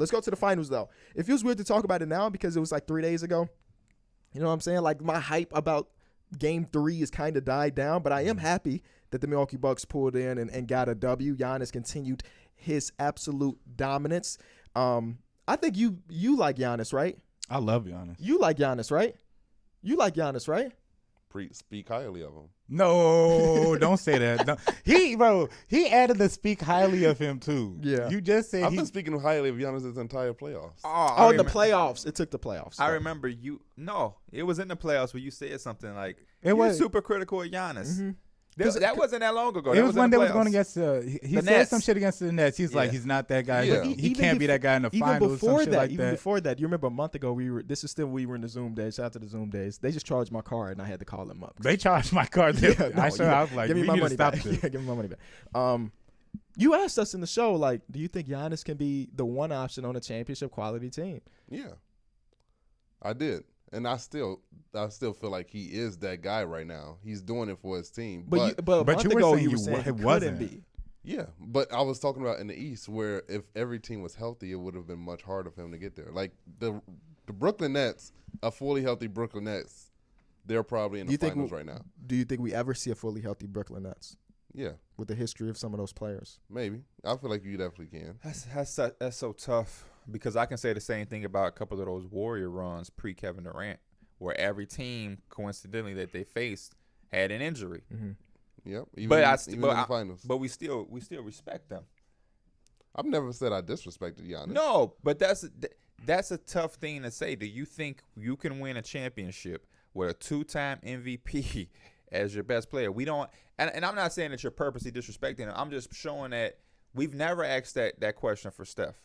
Let's go to the finals, though. It feels weird to talk about it now because it was like 3 days ago. You know what I'm saying? Like, my hype about Game 3 is kind of died down, but I am happy that the Milwaukee Bucks pulled in and got a W. Giannis continued his absolute dominance. I think you like Giannis, right? I love Giannis. You like Giannis, right? You like Giannis, right? Speak highly of him. No, don't say that. No. He added the speak highly of him too. Yeah. You just said I've been speaking highly of Giannis this entire playoffs. Oh, the playoffs. It took the playoffs. I remember you. No, it was in the playoffs where you said something like, It was super critical of Giannis. Mm-hmm. That wasn't that long ago. It That was in when the they was playoffs. going against he The said Nets. some shit against the Nets. He's like, Yeah. he's not that guy. Yeah. He can't be that guy in the finals. Before some shit that, like that. before that, you remember a month ago we were in the Zoom days. Shout out to the Zoom days. They just charged my card and I had to call them up. They charged my card. Yeah, I was like, give me we my need to money stop back. this. Yeah, give me my money back. You asked us in the show, like, do you think Giannis can be the one option on a championship quality team? Yeah, I did, and I still feel like he is that guy right now. He's doing it for his team. But a month you were ago saying you were he saying he wasn't. couldn't be. yeah, but I was talking about in the East, where if every team was healthy, it would have been much harder for him to get there. Like the Brooklyn Nets, a fully healthy Brooklyn Nets, they're probably in the finals right now. Do you think we ever see a fully healthy Brooklyn Nets Yeah, with the history of some of those players? maybe. I feel like you definitely can. That's so tough because I can say the same thing about a couple of those Warrior runs pre-Kevin Durant, where every team coincidentally that they faced had an injury. Mm-hmm. Yep. Even But in the finals. But we still respect them. I've never said I disrespected Giannis. No, but that's a tough thing to say. Do you think you can win a championship with a 2-time MVP as your best player? We don't, and I'm not saying that you're purposely disrespecting him. I'm just showing that we've never asked that question for Steph.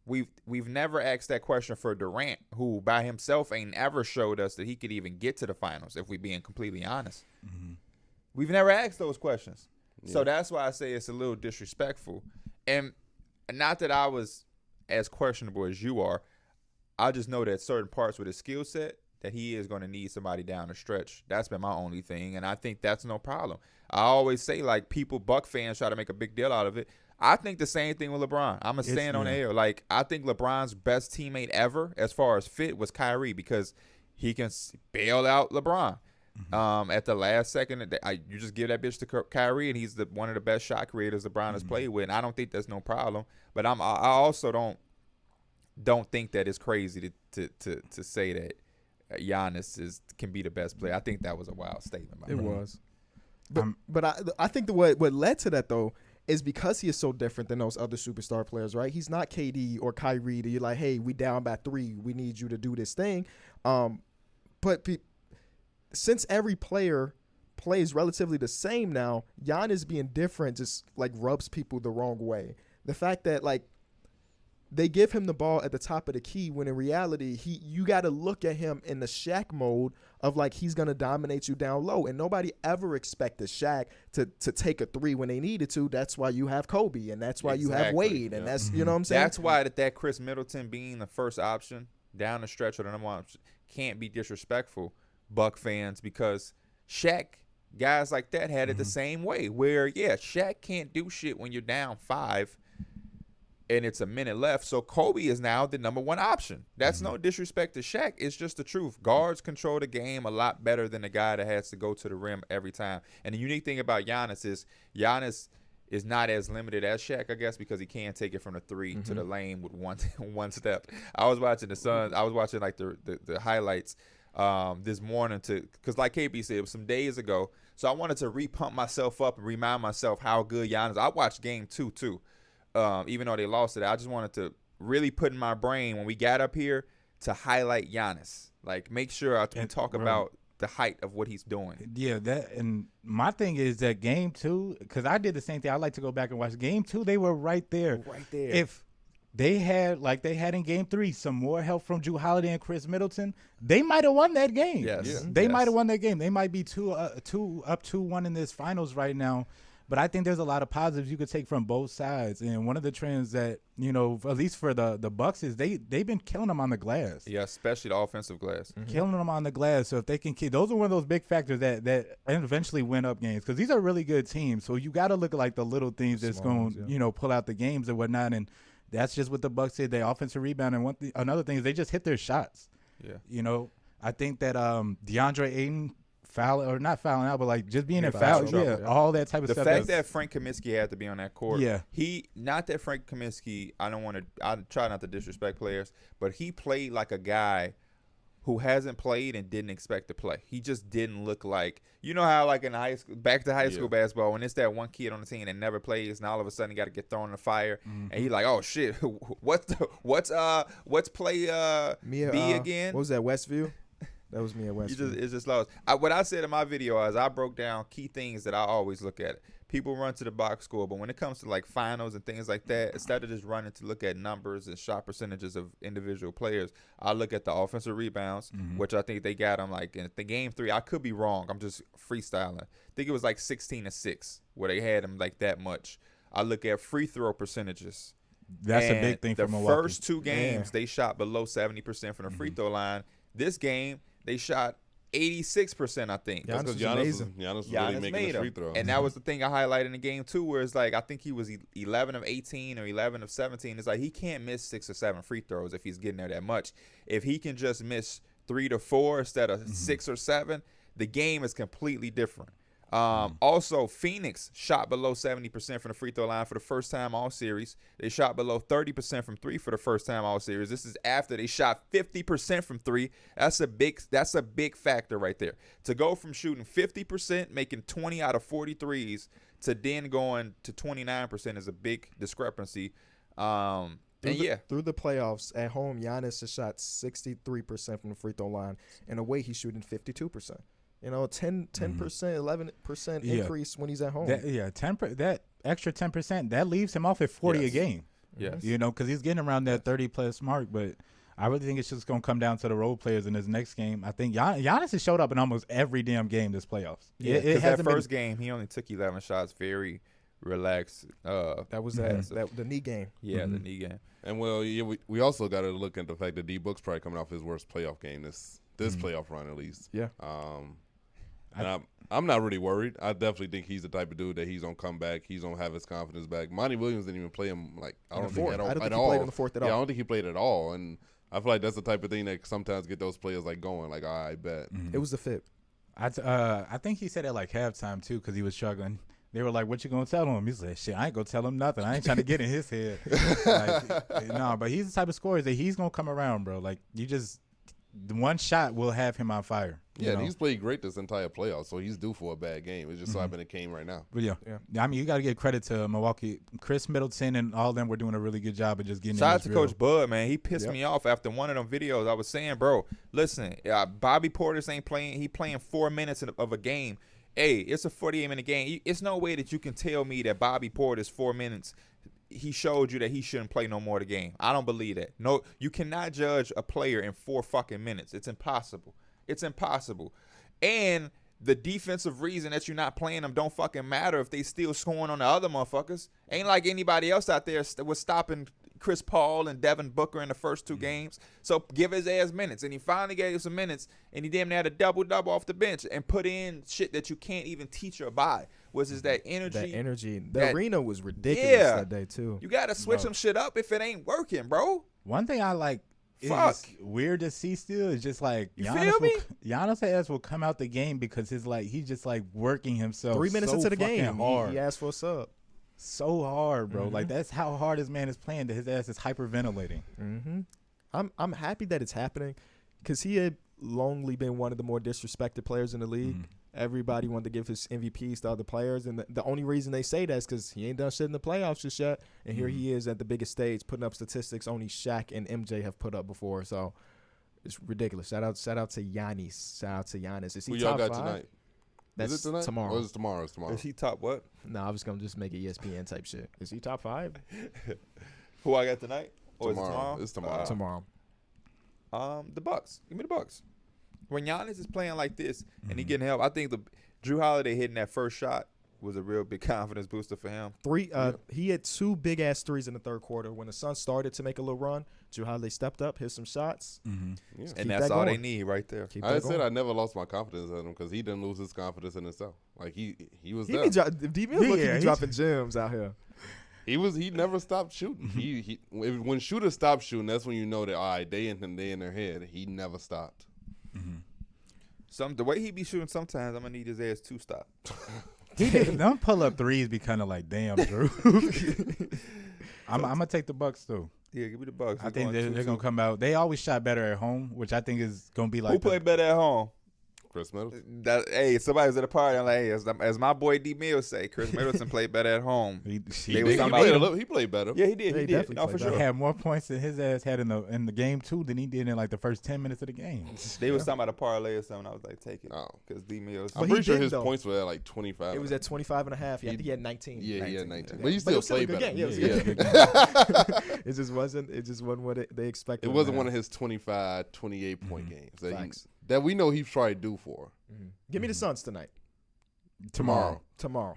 We've never asked that question for Durant, who by himself ain't ever showed us that he could even get to the finals, if we're being completely honest. Mm-hmm. We've never asked those questions. Yeah. So that's why I say it's a little disrespectful. And not that I was as questionable as you are. I just know that certain parts with his skill set that he is going to need somebody down the stretch. That's been my only thing, and I think that's no problem. I always say, like, Buck fans try to make a big deal out of it. I think the same thing with LeBron. I'm going to stand on the air. Like, I think LeBron's best teammate ever as far as fit was Kyrie because he can bail out LeBron. Mm-hmm. At the last second, you just give that bitch to Kyrie, and he's one of the best shot creators LeBron has played with. And I don't think that's no problem. But I also don't think that it's crazy to say that Giannis can be the best player. I think that was a wild statement. It was. But I think what led to that, though, is because he is so different than those other superstar players, right? He's not KD or Kyrie that you're like, hey, we down by 3. We need you to do this thing. But since every player plays relatively the same now, Giannis being different just, like, rubs people the wrong way. The fact that, like, they give him the ball at the top of the key when in reality you got to look at him in the Shaq mode of like he's going to dominate you down low. And nobody ever expected Shaq to take a 3 when they needed to. That's why you have Kobe and that's why you have Wade. And that's, you know what I'm saying? That's why that Chris Middleton being the first option down the stretch or the number 1 option can't be disrespectful, Buck fans, because Shaq, guys like that had it the same way where, yeah, Shaq can't do shit when you're down 5 and it's a minute left. So Kobe is now the number 1 option. That's no disrespect to Shaq. It's just the truth. Guards control the game a lot better than the guy that has to go to the rim every time. And the unique thing about Giannis is not as limited as Shaq, I guess, because he can take it from the 3 to the lane with one step. I was watching the Suns. I was watching like the highlights this morning because like KB said, it was some days ago. So I wanted to re-pump myself up and remind myself how good Giannis. I watched game 2 too. Even though they lost it, I just wanted to really put in my brain when we got up here to highlight Giannis. Like, make sure I talk about the height of what he's doing. Yeah, and my thing is that game 2, because I did the same thing. I like to go back and watch game 2. They were right there. Right there. If they had, like they had in game 3, some more help from Jrue Holiday and Chris Middleton, they might have won that game. Yes. Yeah. They might have won that game. They might be 2-1 in this finals right now. But I think there's a lot of positives you could take from both sides. And one of the trends that, you know, at least for the Bucks is they've been killing them on the glass. Yeah, especially the offensive glass. Killing them on the glass. So if they can keep, those are one of those big factors that eventually win up games, because these are really good teams. So you got to look at like the little things that's going, you know, pull out the games and whatnot. And that's just what the Bucks did. They offensive rebound, and another thing is they just hit their shots. Yeah. You know, I think that DeAndre Ayton not fouling out, but like just being in foul foul, trouble, all that type of The stuff. fact that Frank Kaminsky had to be on that court. Yeah. Not that Frank Kaminsky, I try not to disrespect players, but he played like a guy who hasn't played and didn't expect to play. He just didn't look like, you know how like in high school, back to high school basketball, when it's that one kid on the team that never plays and all of a sudden he got to get thrown in the fire, and he's like, oh shit, what's play B again? What was that, Westview? That was me at Westview. It's just lost. What I said in my video is I broke down key things that I always look at. People run to the box score, but when it comes to like finals and things like that, instead of just running to look at numbers and shot percentages of individual players, I look at the offensive rebounds, which I think they got them like in the game 3. I could be wrong. I'm just freestyling. I think it was like 16-6 where they had them like that much. I look at free throw percentages. That's a big thing for Milwaukee. The first 2 games, they shot below 70% from the free throw line. This game, they shot 86%, I think. That's because Giannis was really making his free throws. And that was the thing I highlighted in the game, too, where it's like I think he was 11 of 18 or 11 of 17. It's like he can't miss 6 or 7 free throws if he's getting there that much. If he can just miss 3 to 4 instead of 6 or 7, the game is completely different. Also, Phoenix shot below 70% from the free throw line for the first time all series. They shot below 30% from 3 for the first time all series. This is after they shot 50% from 3. That's a big factor right there. To go from shooting 50%, making 20 out of 43s, to then going to 29% is a big discrepancy. Through the playoffs at home, Giannis has shot 63% from the free throw line, and away he's shooting 52%. You know, 10%, 11% increase when he's at home. That extra 10%, that leaves him off at 40 a game. Yes. You know, because he's getting around that 30-plus mark. But I really think it's just going to come down to the role players in this next game. I think Giannis has showed up in almost every damn game this playoffs. Yeah, because that first game, he only took 11 shots, very relaxed. That was the knee game. Yeah, the knee game. And, we also got to look at the fact that D-Book's probably coming off his worst playoff game this playoff run at least. Yeah. And I'm not really worried. I definitely think he's the type of dude that he's gonna come back. He's gonna have his confidence back. Monty Williams didn't even play him I don't think he played in the fourth at all. Yeah, I don't think he played at all. And I feel like that's the type of thing that sometimes get those players like going. Like, I bet it was the fit. I think he said at like halftime too because he was struggling. They were like, "What you gonna tell him?" He's like, "Shit, I ain't gonna tell him nothing. I ain't trying to get in his head." But he's the type of scorer that he's gonna come around, bro. Like the one shot will have him on fire. Yeah, and he's played great this entire playoff, so he's due for a bad game. It's just so happened it came right now. But yeah. I mean, you got to give credit to Milwaukee. Chris Middleton and all of them were doing a really good job of just getting. Shout out to Coach Bud, man. He pissed me off after one of them videos. I was saying, bro, listen, Bobby Portis ain't playing. He playing 4 minutes of a game. Hey, it's a 48-minute game. It's no way that you can tell me that Bobby Portis 4 minutes. He showed you that he shouldn't play no more of the game. I don't believe that. No, you cannot judge a player in 4 fucking minutes. It's impossible. It's impossible. And the defensive reason that you're not playing them don't fucking matter if they still scoring on the other motherfuckers. Ain't like anybody else out there was stopping Chris Paul and Devin Booker in the first 2 games. So give his ass minutes. And he finally gave some minutes, and he damn near had a double-double off the bench and put in shit that you can't even teach or buy, which is that energy. The arena was ridiculous that day, too. You got to switch some shit up if it ain't working, bro. One thing I like is weird to see still is just like Giannis will come out the game because he's just like working himself 3 minutes into the game. Hard. He asked for a sub. So hard, bro. Like that's how hard this man is playing that his ass is hyperventilating. I'm happy that it's happening because he had longly been one of the more disrespected players in the league. Everybody wanted to give his MVPs to other players, and the only reason they say that is because he ain't done shit in the playoffs just yet. And here he is at the biggest stage, putting up statistics only Shaq and MJ have put up before. So it's ridiculous. Shout out to Giannis. Shout out to Giannis. Is he top 5? Tonight? That's is it tonight? Tomorrow. Or is it tomorrow? It's tomorrow. Is he top what? No, I was gonna just make it ESPN type shit. Is he top 5? Who I got tonight? Or tomorrow. Is it tomorrow? Tomorrow. The Bucks. Give me the Bucks. When Giannis is playing like this and he getting help, I think the Drew Holiday hitting that first shot was a real big confidence booster for him. He had 2 big ass threes in the third quarter. When the Suns started to make a little run, Drew Holiday stepped up, hit some shots, and that's all they need right there. I said I never lost my confidence in him because he didn't lose his confidence in himself. Like he was he there. be dropping gems out here. He never stopped shooting. When shooters stop shooting, that's when you know that all right, they in their head. He never stopped. The way he be shooting sometimes, I'm gonna need his ass to stop. Them pull up threes be kind of like, damn, Drew. I'm gonna take the Bucks too. Yeah, give me the Bucks. I think they're gonna come out. They always shot better at home, which I think is gonna be like. Who played better at home? Chris Middleton. Hey, somebody was at a party. I'm like, hey, as my boy D Mills say, Chris Middleton played better at home. He played better. Yeah, he did. He did. No, for sure. He had more points than his ass had in the game too than he did in like the first 10 minutes of the game. They was talking about a parlay or something. I was like, take it. Because D Mills. I'm pretty sure his points were at like 25. It was at 25 and a half. Yeah, I think he had 19. Yeah, he had 19. Yeah. But he still played better. Game. Yeah, it was a good game. It just wasn't what they expected. It wasn't one of his 25, 28 point games that we know he's trying to do for. Give me the Suns tonight. Tomorrow.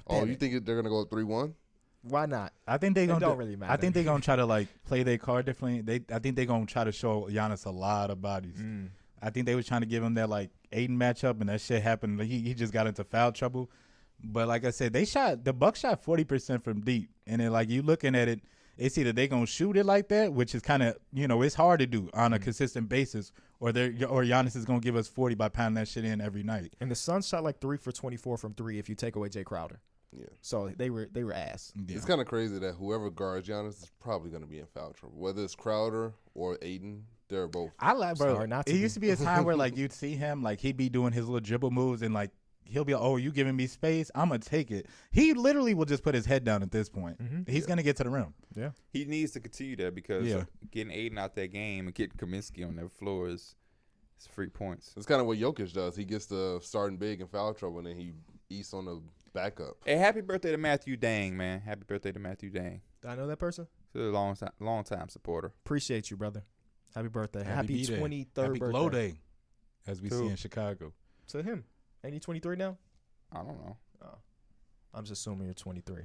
Oh, you think they're gonna go 3-1? Why not? I think they're gonna. Don't really matter. I think they're gonna try to like play their card differently. I think they're gonna try to show Giannis a lot of bodies. I think they was trying to give him that like Aiden matchup, and that shit happened. He just got into foul trouble. But like I said, the Bucks shot 40% from deep, and then like you looking at it, it's either they gonna shoot it like that, which is kind of it's hard to do on a consistent basis, or Giannis is gonna give us 40 by pounding that shit in every night. And the Suns shot like 3 for 24 from 3 if you take away Jay Crowder. Yeah. So they were ass. Yeah. It's kind of crazy that whoever guards Giannis is probably gonna be in foul trouble, whether it's Crowder or Aiden. They're both. I like, bro. Sorry, not to it be. used to be a time where like you'd see him like he'd be doing his little dribble moves and like. He'll be like, oh, you giving me space? I'm going to take it. He literally will just put his head down at this point. He's going to get to the rim. Yeah. He needs to continue that because getting Aiden out that game and getting Kaminsky on their floor is free points. It's kind of what Jokic does. He gets the starting big in foul trouble, and then he eats on the backup. Hey, happy birthday to Matthew Dang, man. Happy birthday to Matthew Dang. Do I know that person? He's a long time supporter. Appreciate you, brother. Happy birthday. Happy B-Day. 23rd Happy birthday. glow day, as we see in Chicago. To him. Ain't he 23 now? I don't know. Oh. I'm just assuming you're 23.